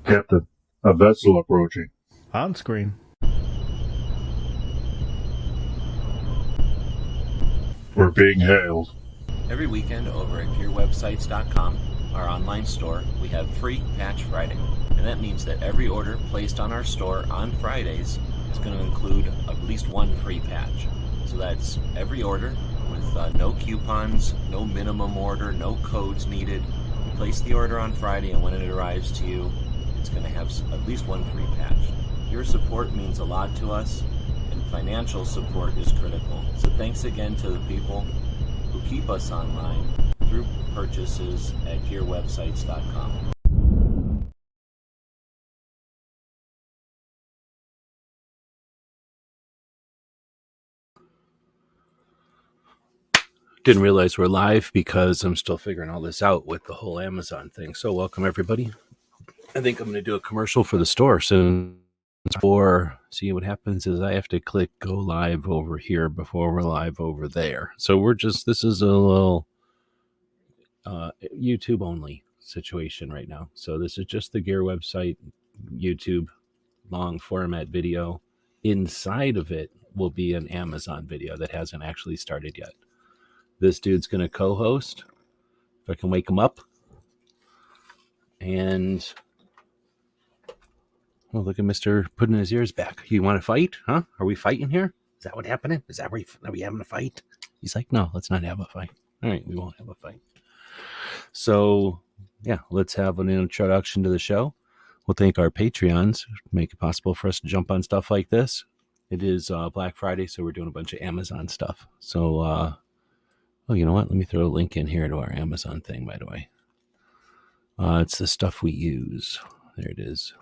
Captain, a vessel approaching. On screen. We're being hailed. Every weekend over at gearwebsites.com, our online store, we have free Patch Friday. And that means that every order placed on our store on Fridays is going to include at least one free patch. So that's every order with no coupons, no minimum order, no codes needed. You place the order on Friday, and when it arrives to you, it's going to have at least one free patch. Your support means a lot to us, and financial support is critical. So thanks again to the people who keep us online through purchases at gearwebsites.com. Didn't realize we're live because I'm still figuring all this out with the whole Amazon thing. So welcome everybody. I think I'm going to do a commercial for the store soon. Or see what happens is I have to click go live over here before we're live over there. So this is a little YouTube only situation right now. So this is just the Gear website, YouTube, long format video. Inside of it will be an Amazon video that hasn't actually started yet. This dude's going to co-host, if I can wake him up. And, oh, look at Mr. putting his ears back. You want to fight? Huh? Are we fighting here? Is that what's happening? Are we having a fight? He's like, no, let's not have a fight. All right, we won't have a fight. So, yeah, let's have an introduction to the show. We'll thank our Patreons, make it possible for us to jump on stuff like this. It is Black Friday, so we're doing a bunch of Amazon stuff. So, oh, you know what? Let me throw a link in here to our Amazon thing, by the way. It's the stuff we use. There it is.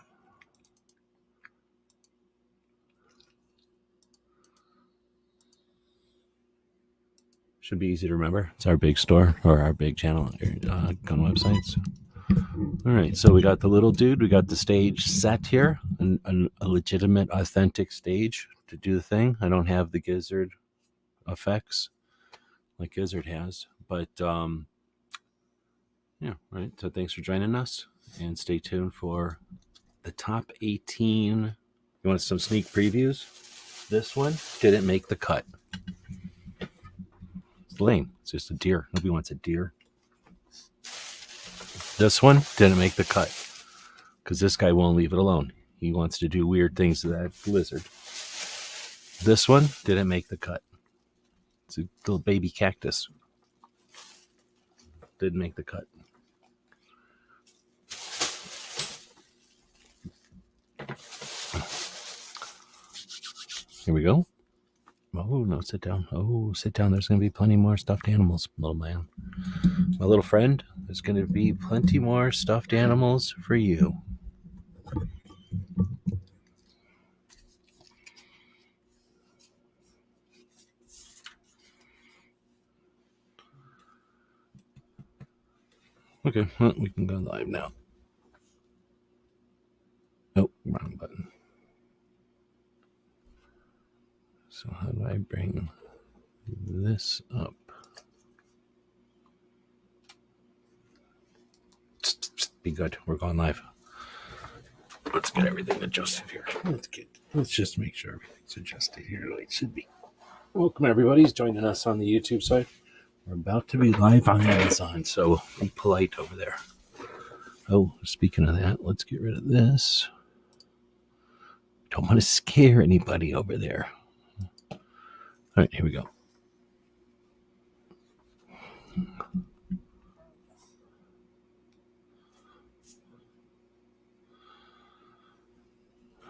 Should be easy to remember. It's our big store, or our big channel, gun websites. All right, so we got the little dude. We got the stage set here, a legitimate, authentic stage to do the thing. I don't have the Gizzard effects like Gizzard has, but yeah, right. So thanks for joining us, and stay tuned for the top 18. You want some sneak previews? This one didn't make the cut. It's lame. It's just a deer. Nobody wants a deer. This one didn't make the cut because this guy won't leave it alone. He wants to do weird things to that lizard. This one didn't make the cut. It's a little baby cactus. Didn't make the cut. Here we go. Oh, no, sit down. Oh, sit down. There's going to be plenty more stuffed animals, little man. My little friend, there's going to be plenty more stuffed animals for you. Okay, well, we can go live now. Oh, wrong button. So how do I bring this up? Be good. We're going live. Let's get everything adjusted here. Let's just make sure everything's adjusted here like it should be. Welcome everybody who's joining us on the YouTube side. We're about to be live on Amazon, so be polite over there. Oh, speaking of that, let's get rid of this. Don't want to scare anybody over there. All right, here we go.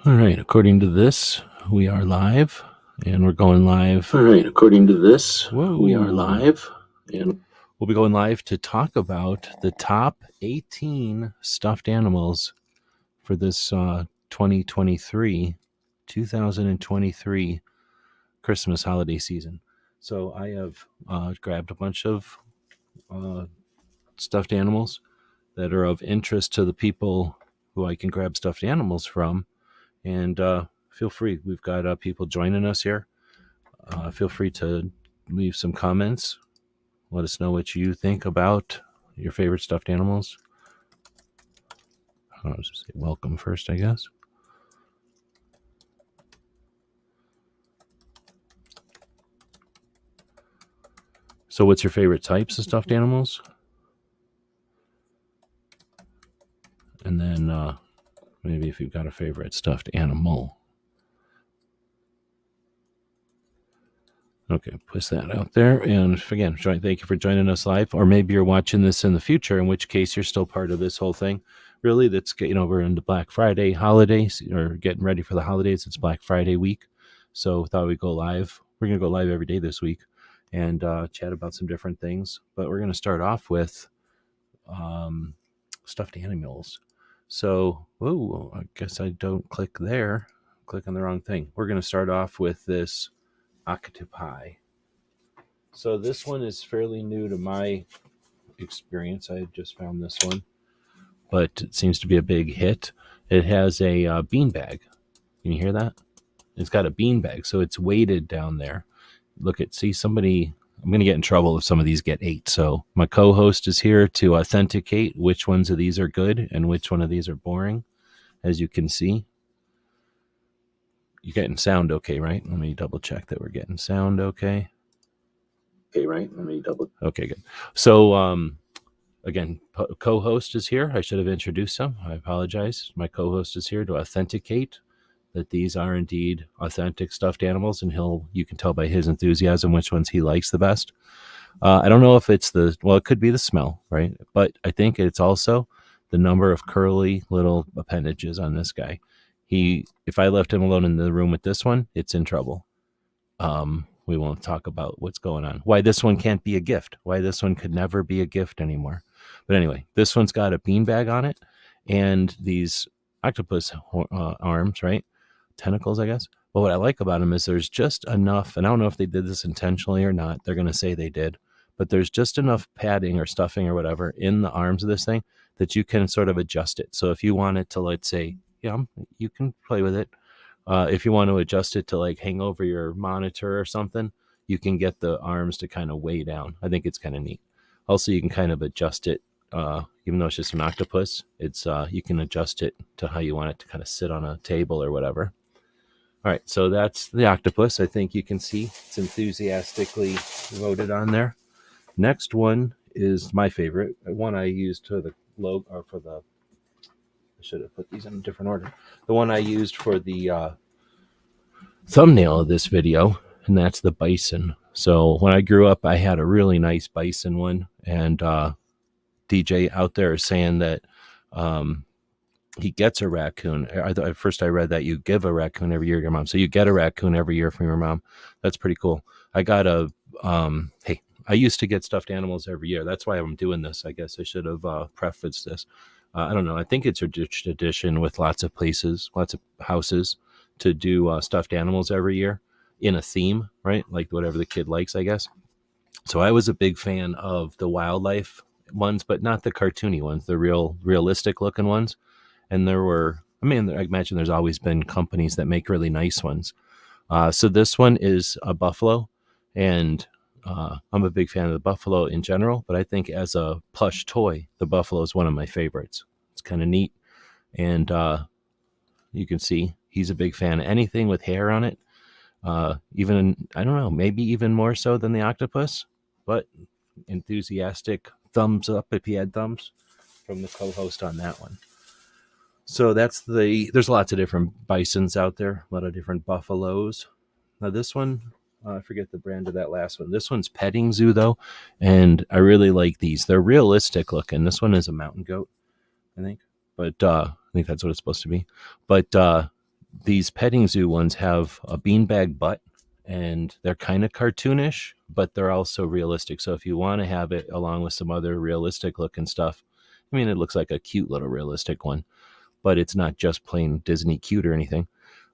All right, according to this, we are live, and we're going live. All right, according to this, we are live, and we'll be going live to talk about the top 18 stuffed animals for this 2023 Christmas holiday season. So I have grabbed a bunch of stuffed animals that are of interest to the people who I can grab stuffed animals from. And feel free. We've got people joining us here. Feel free to leave some comments. Let us know what you think about your favorite stuffed animals. I'll just say welcome first, I guess. So what's your favorite types of stuffed animals? And then maybe if you've got a favorite stuffed animal. Okay, push that out there. And again, thank you for joining us live. Or maybe you're watching this in the future, in which case you're still part of this whole thing. Really, that's, we're into Black Friday holidays, or getting ready for the holidays. It's Black Friday week. So thought we'd go live. We're going to go live every day this week and chat about some different things. But we're going to start off with stuffed animals. So, I guess I don't click there. Click on the wrong thing. We're going to start off with this octopi. So this one is fairly new to my experience. I just found this one, but it seems to be a big hit. It has a beanbag. Can you hear that? It's got a beanbag, so it's weighted down there. Somebody. I'm going to get in trouble if some of these get 8. So my co-host is here to authenticate which ones of these are good and which one of these are boring. As you can see, you're getting sound okay, right? Let me double check that we're getting sound okay. Okay, right? Okay, good. So, again, co-host is here. I should have introduced him. I apologize. My co-host is here to authenticate that these are indeed authentic stuffed animals, and you can tell by his enthusiasm which ones he likes the best. I don't know if it's it could be the smell, right? But I think it's also the number of curly little appendages on this guy. If I left him alone in the room with this one, it's in trouble. We won't talk about what's going on. Why this one can't be a gift. Why this one could never be a gift anymore. But anyway, this one's got a beanbag on it and these octopus arms, right? Tentacles, I guess. But what I like about them is there's just enough, and I don't know if they did this intentionally or not. They're going to say they did. But there's just enough padding or stuffing or whatever in the arms of this thing that you can sort of adjust it. So if you want it to, let's say, you can play with it. If you want to adjust it to like hang over your monitor or something, you can get the arms to kind of weigh down. I think it's kind of neat. Also, you can kind of adjust it, even though it's just an octopus. It's you can adjust it to how you want it to kind of sit on a table or whatever. All right, so that's the octopus. I think you can see it's enthusiastically voted on there. Next one is my favorite. One I used for the logo, or for the. I should have put these in a different order. The one I used for the thumbnail of this video, and that's the bison. So when I grew up, I had a really nice bison one, and DJ out there is saying that he gets a raccoon. First I read that you give a raccoon every year to your mom. So you get a raccoon every year from your mom. That's pretty cool. I got I used to get stuffed animals every year. That's why I'm doing this. I guess I should have prefaced this. I don't know. I think it's a tradition with lots of places, lots of houses to do stuffed animals every year in a theme, right? Like whatever the kid likes, I guess. So I was a big fan of the wildlife ones, but not the cartoony ones, the realistic looking ones. And I imagine there's always been companies that make really nice ones. So this one is a buffalo, and I'm a big fan of the buffalo in general, but I think as a plush toy, the buffalo is one of my favorites. It's kind of neat. And you can see he's a big fan of anything with hair on it. Even, I don't know, maybe even more so than the octopus, but enthusiastic thumbs up if he had thumbs from the co-host on that one. So there's lots of different bisons out there, a lot of different buffaloes. Now this one, I forget the brand of that last one. This one's Petting Zoo though, and I really like these. They're realistic looking. This one is a mountain goat, I think, but I think that's what it's supposed to be. But these Petting Zoo ones have a beanbag butt, and they're kind of cartoonish, but they're also realistic. So if you want to have it along with some other realistic looking stuff, I mean, it looks like a cute little realistic one, but it's not just plain Disney cute or anything.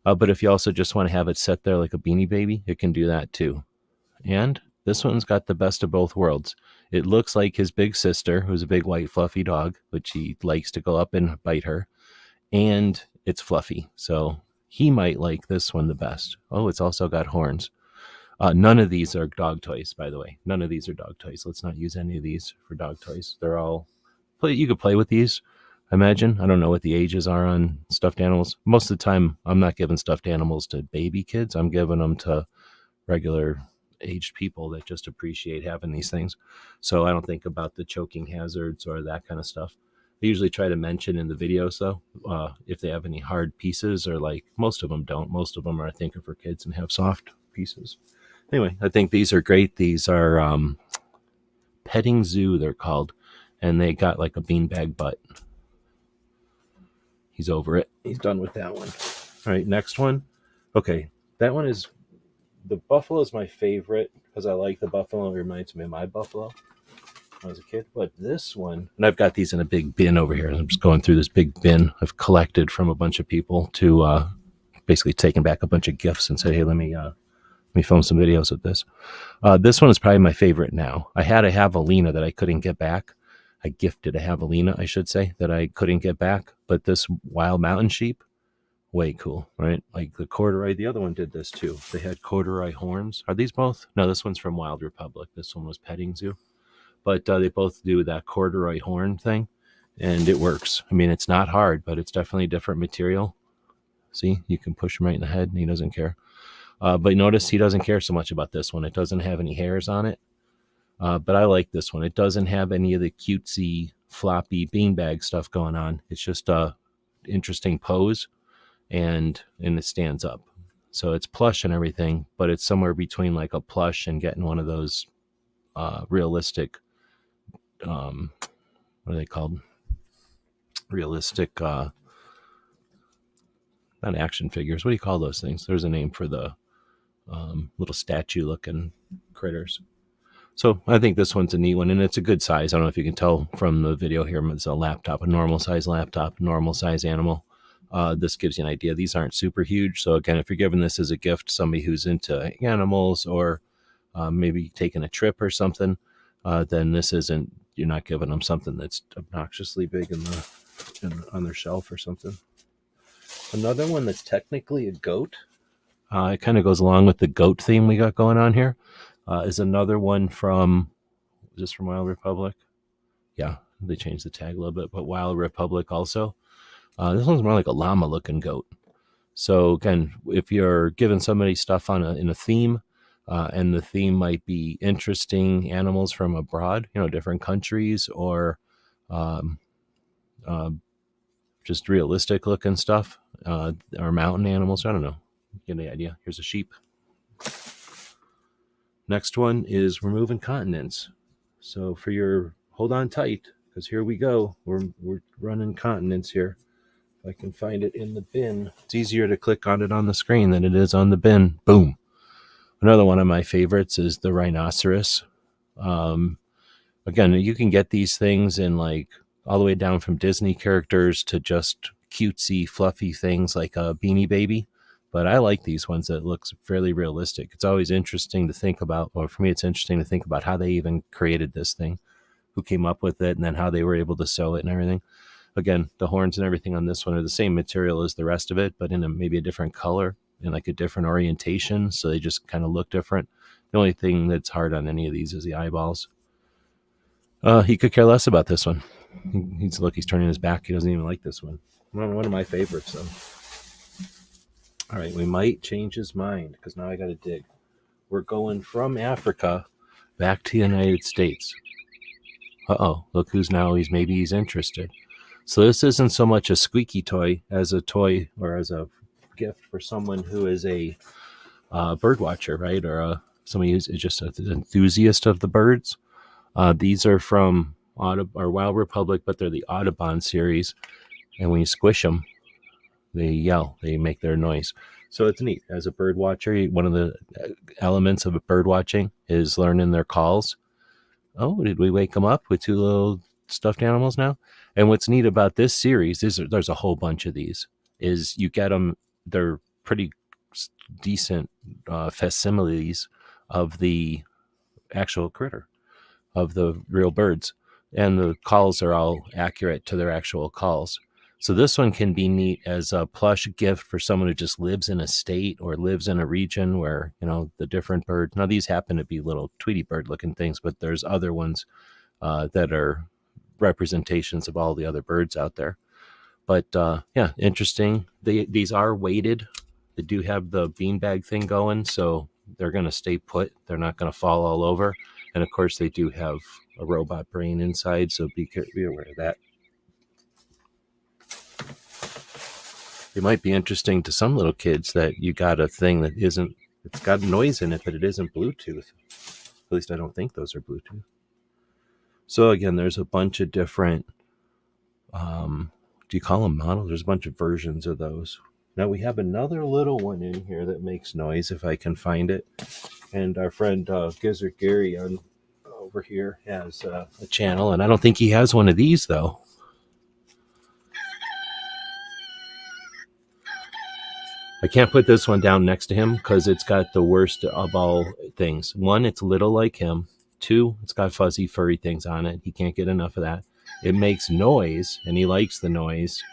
But if you also just want to have it set there like a Beanie Baby, it can do that too. And this one's got the best of both worlds. It looks like his big sister, who's a big white fluffy dog, which he likes to go up and bite her. And it's fluffy, so he might like this one the best. Oh, it's also got horns. None of these are dog toys, by the way. None of these are dog toys. Let's not use any of these for dog toys. They're all... You could play with these, I imagine. I don't know what the ages are on stuffed animals. Most of the time, I'm not giving stuffed animals to baby kids. I'm giving them to regular aged people that just appreciate having these things. So I don't think about the choking hazards or that kind of stuff. I usually try to mention in the videos, though, if they have any hard pieces, or like most of them don't. Most of them are, I think, are for kids and have soft pieces. Anyway, I think these are great. These are Petting Zoo, they're called, and they got like a beanbag butt. He's over it. He's done with that one. All right, next one. Okay, that one is, the buffalo is my favorite because I like the buffalo. It reminds me of my buffalo when I was a kid. But this one, and I've got these in a big bin over here. I'm just going through this big bin I've collected from a bunch of people to basically taking back a bunch of gifts and say, hey, let me film some videos of this. This one is probably my favorite now. I had a javelina that I couldn't get back. I gifted a javelina, I should say, that I couldn't get back. But this wild mountain sheep, way cool, right? Like the corduroy. The other one did this too. They had corduroy horns. Are these both? No, this one's from Wild Republic. This one was Petting Zoo. But they both do that corduroy horn thing, and it works. I mean, it's not hard, but it's definitely a different material. See, you can push him right in the head, and he doesn't care. But notice he doesn't care so much about this one. It doesn't have any hairs on it. But I like this one. It doesn't have any of the cutesy, floppy beanbag stuff going on. It's just a interesting pose, and it stands up. So it's plush and everything, but it's somewhere between like a plush and getting one of those realistic, what are they called? Realistic, not action figures. What do you call those things? There's a name for the little statue-looking critters. So I think this one's a neat one, and it's a good size. I don't know if you can tell from the video here. It's a laptop, a normal size laptop, normal size animal. This gives you an idea. These aren't super huge. So again, if you're giving this as a gift to somebody who's into animals, or maybe taking a trip or something, then this isn't, you're not giving them something that's obnoxiously big on their shelf or something. Another one that's technically a goat, it kind of goes along with the goat theme we got going on here, is another one from, is this from Wild Republic? Yeah, they changed the tag a little bit, but Wild Republic also. This one's more like a llama looking goat. So again, if you're giving somebody stuff in a theme, and the theme might be interesting animals from abroad, different countries, or just realistic looking stuff, or mountain animals, I don't know. Get the idea. Here's a sheep. Next one is we're moving continents. So for your, hold on tight, because here we go. We're running continents here. If I can find it in the bin. It's easier to click on it on the screen than it is on the bin. Boom. Another one of my favorites is the rhinoceros. Again, you can get these things in like all the way down from Disney characters to just cutesy, fluffy things like a Beanie Baby. But I like these ones that looks fairly realistic. It's always interesting to think about, or for me, it's interesting to think about how they even created this thing, who came up with it, and then how they were able to sew it and everything. Again, the horns and everything on this one are the same material as the rest of it, but in maybe a different color and like a different orientation. So they just kind of look different. The only thing that's hard on any of these is the eyeballs. He could care less about this one. He's turning his back. He doesn't even like this one. One of my favorites, though. All right, we might change his mind because now I got to dig. We're going from Africa back to the United States. Look who's now, maybe he's interested. So this isn't so much a squeaky toy as a toy or as a gift for someone who is a bird watcher, right? Or somebody who's just an enthusiast of the birds. These are from Wild Republic, but they're the Audubon series. And when you squish them, they yell, they make their noise. So it's neat. As a bird watcher, one of the elements of bird watching is learning their calls. Oh, did we wake them up with two little stuffed animals now? And what's neat about this series is there's a whole bunch of these. Is you get them, they're pretty decent facsimiles of the actual critter, of the real birds. And the calls are all accurate to their actual calls. So this one can be neat as a plush gift for someone who just lives in a state or lives in a region where, the different bird. Now, these happen to be little Tweety bird looking things, but there's other ones that are representations of all the other birds out there. But yeah, interesting. These are weighted. They do have the beanbag thing going, so they're going to stay put. They're not going to fall all over. And of course, they do have a robot brain inside, so be aware of that. It might be interesting to some little kids that you got a thing that isn't, it's got noise in it, but it isn't Bluetooth. At least I don't think those are Bluetooth. So again, there's a bunch of different, do you call them models? There's a bunch of versions of those. Now we have another little one in here that makes noise if I can find it. And our friend Gizzard Gary over here has a channel, and I don't think he has one of these though. I can't put this one down next to him because it's got the worst of all things. One, it's little like him. Two, it's got fuzzy furry things on it. He can't get enough of that. It makes noise, and he likes the noise.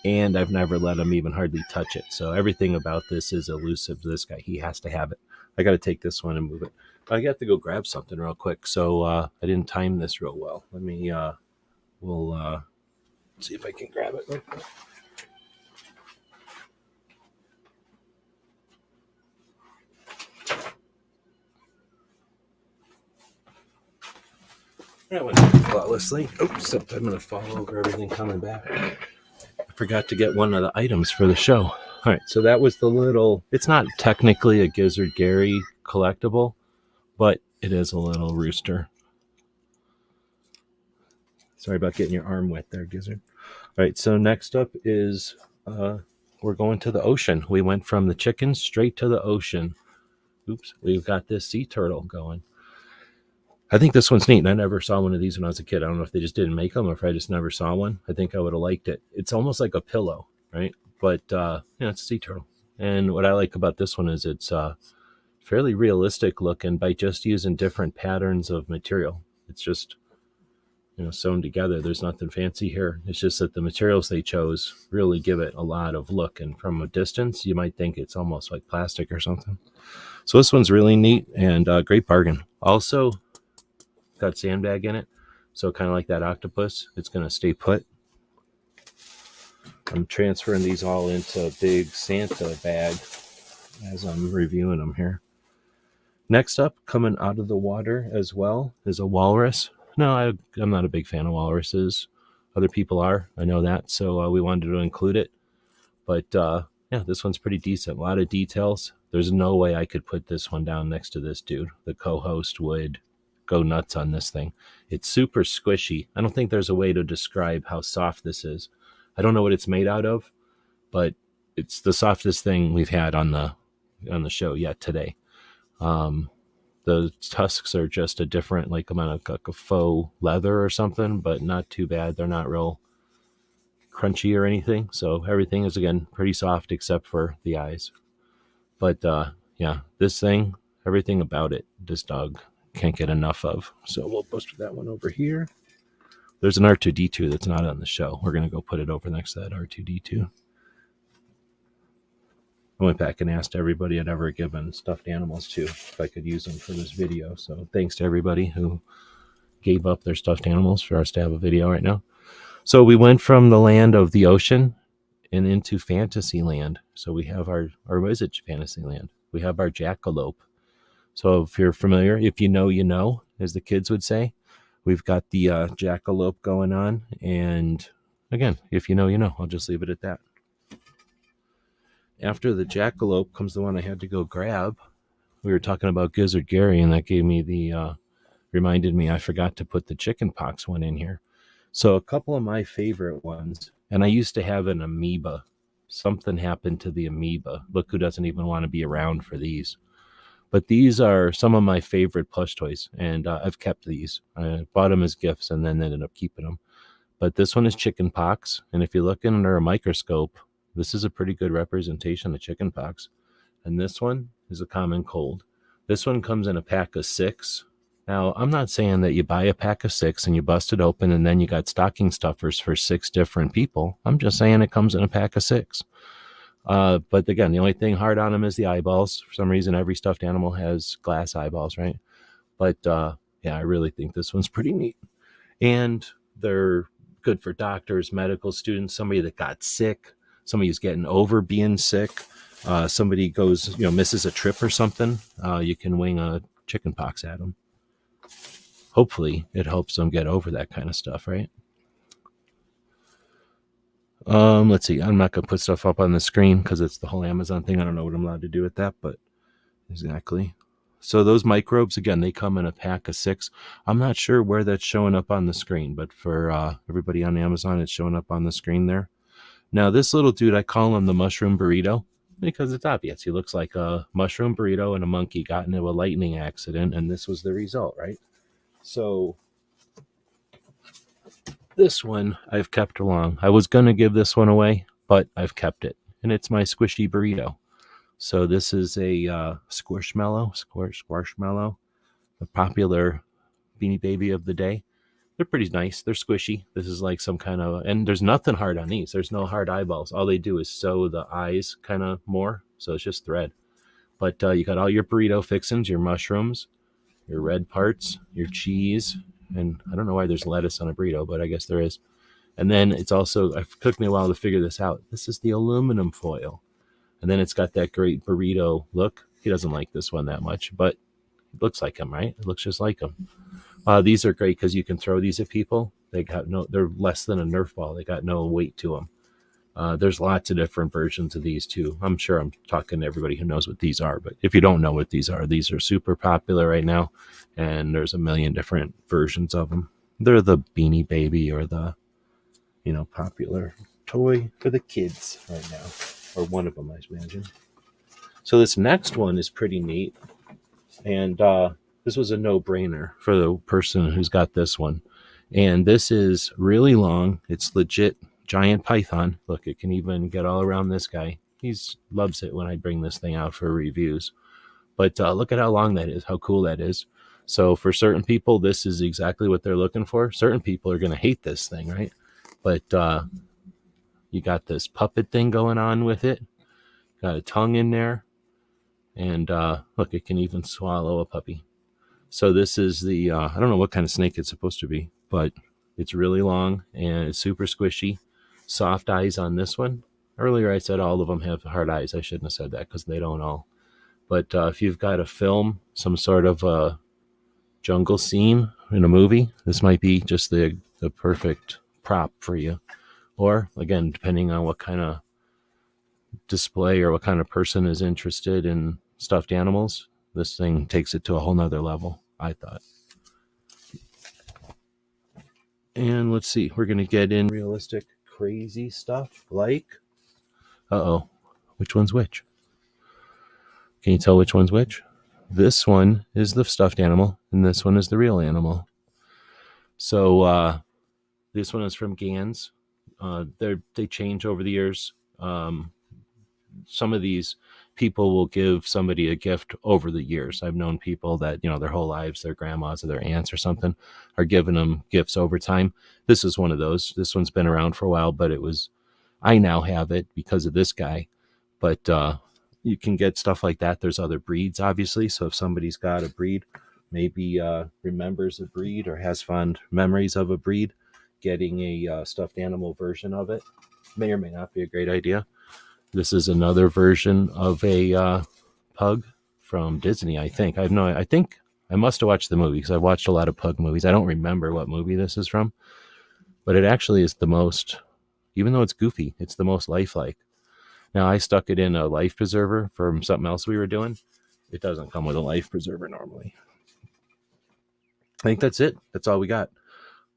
And I've never let him even hardly touch it. So everything about this is elusive to this guy. He has to have it. I got to take this one and move it. I got to go grab something real quick. So I didn't time this real well. Let me, we'll see if I can grab it real quick. That went flawlessly. Oops, I'm going to fall over everything coming back. I forgot to get one of the items for the show. All right, so that was the little, it's not technically a Gizzard Gary collectible, but it is a little rooster. Sorry about getting your arm wet there, Gizzard. All right, so next up is we're going to the ocean. We went from the chickens straight to the ocean. Oops, we've got this sea turtle going. I think this one's neat. I never saw one of these when I was a kid. I don't know if they just didn't make them or if I just never saw one. I think I would have liked it. It's almost like a pillow, right? But yeah, it's a sea turtle. And what I like about this one is it's fairly realistic looking by just using different patterns of material. It's just, sewn together. There's nothing fancy here. It's just that the materials they chose really give it a lot of look. And from a distance, you might think it's almost like plastic or something. So this one's really neat and great bargain. Also, got sandbag in it, so kind of like that octopus, it's going to stay put. I'm transferring these all into a big Santa bag as I'm reviewing them here. Next up, coming out of the water as well, is a walrus. No, I'm not a big fan of walruses. Other people are, I know that, so we wanted to include it. But yeah, this one's pretty decent. A lot of details. There's no way I could put this one down next to this dude. The co-host would go nuts on this thing. It's super squishy. I don't think there's a way to describe how soft this is. I don't know what it's made out of, but it's the softest thing we've had on the show yet today. The tusks are just a different amount of like a faux leather or something, but not too bad. They're not real crunchy or anything. So everything is again pretty soft except for the eyes. But yeah, this thing, everything about it, this dog can't get enough of. So we'll post that one over here. There's an R2-D2 that's not on the show. We're going to go put it over next to that R2-D2. I went back and asked everybody I'd ever given stuffed animals to if I could use them for this video. So thanks to everybody who gave up their stuffed animals for us to have a video right now. So we went from the land of the ocean and into Fantasyland. So we have or is it Fantasyland? We have our jackalope. So if you're familiar, if you know, you know, as the kids would say, we've got the jackalope going on. And again, if you know, you know, I'll just leave it at that. After the jackalope comes the one I had to go grab. We were talking about Gizzard Gary, and that gave me reminded me I forgot to put the chicken pox one in here. So a couple of my favorite ones, and I used to have an amoeba. Something happened to the amoeba. Look who doesn't even want to be around for these. But these are some of my favorite plush toys, and I've kept these. I bought them as gifts and then ended up keeping them. But this one is chicken pox, and if you look under a microscope, this is a pretty good representation of chicken pox. And this one is a common cold. This one comes in a pack of 6. Now, I'm not saying that you buy a pack of 6 and you bust it open and then you got stocking stuffers for 6 different people. I'm just saying it comes in a pack of 6. But again, the only thing hard on them is the eyeballs. For some reason, every stuffed animal has glass eyeballs, right? But yeah, I really think this one's pretty neat. And They're good for doctors, medical students, somebody that got sick, somebody who's getting over being sick, somebody goes, misses a trip or something. You can wing a chicken pox at them. Hopefully it helps them get over that kind of stuff, right? Let's see. I'm not going to put stuff up on the screen because it's the whole Amazon thing. I don't know what I'm allowed to do with that, but exactly. So those microbes, again, they come in a pack of 6. I'm not sure where that's showing up on the screen, but for everybody on Amazon, it's showing up on the screen there. Now, this little dude, I call him the mushroom burrito because it's obvious. He looks like a mushroom burrito, and a monkey got into a lightning accident, and this was the result, right? So this one I've kept along. I was going to give this one away, but I've kept it, and it's my squishy burrito. So this is a squishmallow, a popular Beanie Baby of the day. They're pretty nice. They're squishy. This is like some kind of, and there's nothing hard on these. There's no hard eyeballs. All they do is sew the eyes kind of more. So it's just thread. But you got all your burrito fixings, your mushrooms, your red parts, your cheese, and I don't know why there's lettuce on a burrito, but I guess there is. And then it's also, it took me a while to figure this out. This is the aluminum foil. And then it's got that great burrito look. He doesn't like this one that much, but it looks like him, right? It looks just like him. These are great because you can throw these at people. They're less than a Nerf ball. They got no weight to them. There's lots of different versions of these too. I'm sure I'm talking to everybody who knows what these are, but if you don't know what these are super popular right now, and there's a million different versions of them. They're the Beanie Baby or the, popular toy for the kids right now, or one of them, I imagine. So this next one is pretty neat, and this was a no-brainer for the person who's got this one. And this is really long. It's legit giant python. Look, it can even get all around this guy. He loves it when I bring this thing out for reviews. But look at how long that is, how cool that is. So for certain people, this is exactly what they're looking for. Certain people are going to hate this thing, right? But you got this puppet thing going on with it. Got a tongue in there. And look, it can even swallow a puppy. So this is the, I don't know what kind of snake it's supposed to be, but it's really long and it's super squishy. Soft eyes on this one. Earlier I said all of them have hard eyes. I shouldn't have said that because they don't all. But if you've got to film some sort of a jungle scene in a movie, this might be just the perfect prop for you. Or, again, depending on what kind of display or what kind of person is interested in stuffed animals, this thing takes it to a whole nother level, I thought. And let's see, we're going to get in realistic, crazy stuff like, which one's which? Can you tell which one's which? This one is the stuffed animal, and this one is the real animal. So this one is from Gans. They change over the years. Some of these people will give somebody a gift over the years. I've known people that, their whole lives, their grandmas or their aunts or something are giving them gifts over time. This is one of those. This one's been around for a while, but I now have it because of this guy. But you can get stuff like that. There's other breeds, obviously. So if somebody's got a breed, maybe remembers a breed or has fond memories of a breed, getting a stuffed animal version of it may or may not be a great idea. This is another version of a pug from Disney, I think. I think I must have watched the movie because I've watched a lot of pug movies. I don't remember what movie this is from, but it actually is the most, even though it's goofy, it's the most lifelike. Now, I stuck it in a life preserver from something else we were doing. It doesn't come with a life preserver normally. I think that's it. That's all we got.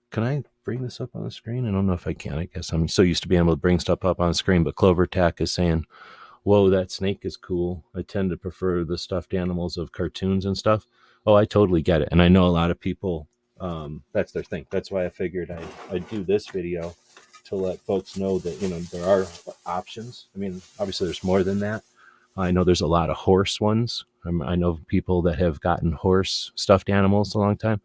Can I bring this up on the screen? I don't know if I can. I guess I'm so used to being able to bring stuff up on the screen, but Clover Tack is saying, whoa, that snake is cool. I tend to prefer the stuffed animals of cartoons and stuff. Oh, I totally get it. And I know a lot of people, that's their thing. That's why I figured I'd do this video to let folks know that, there are options. I mean, obviously there's more than that. I know there's a lot of horse ones. I know people that have gotten horse stuffed animals a long time.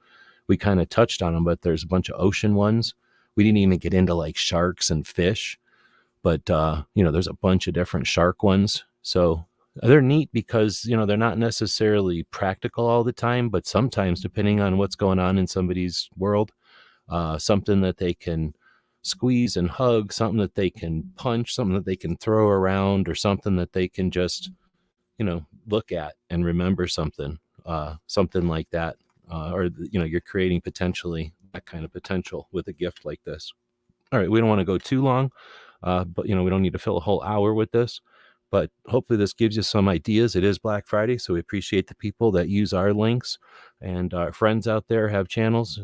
We kind of touched on them, but there's a bunch of ocean ones. We didn't even get into like sharks and fish, but there's a bunch of different shark ones. So they're neat because, they're not necessarily practical all the time, but sometimes depending on what's going on in somebody's world, something that they can squeeze and hug, something that they can punch, something that they can throw around, or something that they can just, look at and remember something, something like that. Or, you're creating potentially that kind of potential with a gift like this. All right, we don't want to go too long, but we don't need to fill a whole hour with this. But hopefully this gives you some ideas. It is Black Friday, so we appreciate the people that use our links, and our friends out there have channels,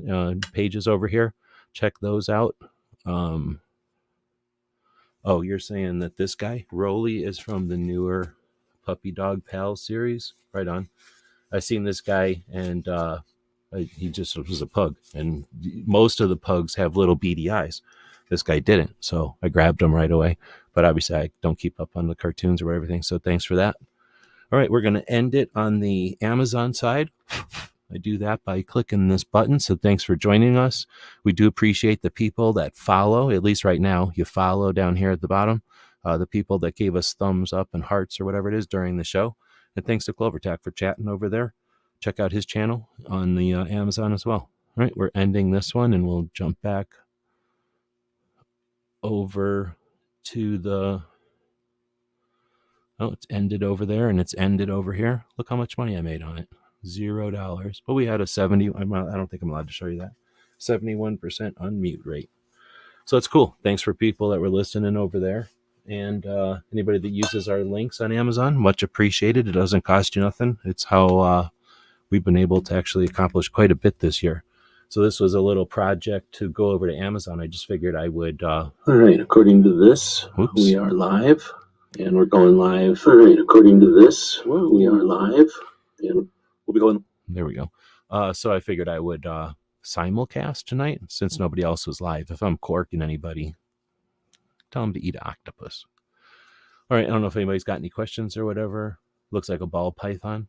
pages over here. Check those out. Oh, you're saying that this guy Rolly is from the newer Puppy Dog Pals series? Right on. I've seen this guy, and he just was a pug, and most of the pugs have little beady eyes. This guy didn't, so I grabbed him right away. But obviously, I don't keep up on the cartoons or everything, so thanks for that. All right, we're going to end it on the Amazon side. I do that by clicking this button, so thanks for joining us. We do appreciate the people that follow, at least right now, you follow down here at the bottom, the people that gave us thumbs up and hearts or whatever it is during the show. And thanks to CloverTac for chatting over there. Check out his channel on the Amazon as well. All right, we're ending this one, and we'll jump back over to the... Oh, it's ended over there, and it's ended over here. Look how much money I made on it. $0. But we had a 70. I don't think I'm allowed to show you that. 71% unmute rate. So it's cool. Thanks for people that were listening over there. And anybody that uses our links on Amazon, much appreciated. It doesn't cost you nothing. It's how we've been able to actually accomplish quite a bit this year. So this was a little project to go over to Amazon. I just figured I would... All right, according to this, we are live. And we're going live. All right, according to this, we are live. And we'll be going... There we go. So I figured I would simulcast tonight, since nobody else was live. If I'm corking anybody, tell them to eat an octopus. All right, I don't know if anybody's got any questions or whatever. Looks like a ball python.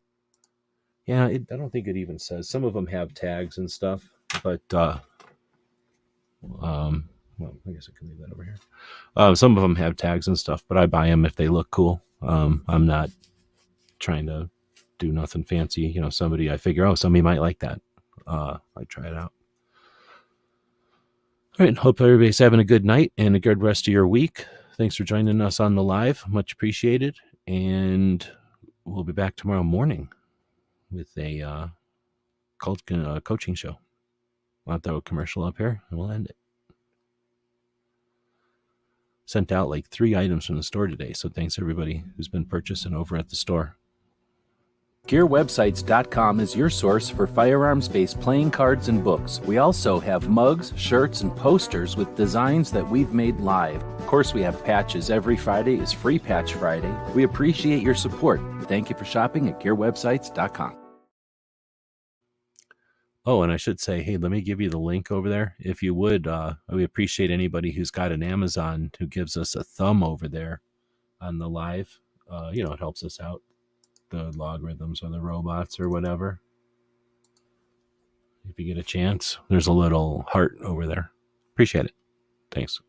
Yeah, I don't think it even says. Some of them have tags and stuff, but well, I guess I can leave that over here. Some of them have tags and stuff, but I buy them if they look cool. I'm not trying to do nothing fancy. I figure, somebody might like that. I try it out. All right, hope everybody's having a good night and a good rest of your week. Thanks for joining us on the live. Much appreciated. And we'll be back tomorrow morning with a coaching show. I'll throw a commercial up here and we'll end it. Sent out like 3 items from the store today, so thanks everybody who's been purchasing over at the store. GearWebsites.com is your source for firearms-based playing cards and books. We also have mugs, shirts, and posters with designs that we've made live. Of course, we have patches. Every Friday is Free Patch Friday. We appreciate your support. Thank you for shopping at GearWebsites.com. Oh, and I should say, hey, let me give you the link over there. If you would, we appreciate anybody who's got an Amazon who gives us a thumb over there on the live. It helps us out. The logarithms or the robots or whatever. If you get a chance, there's a little heart over there. Appreciate it. Thanks.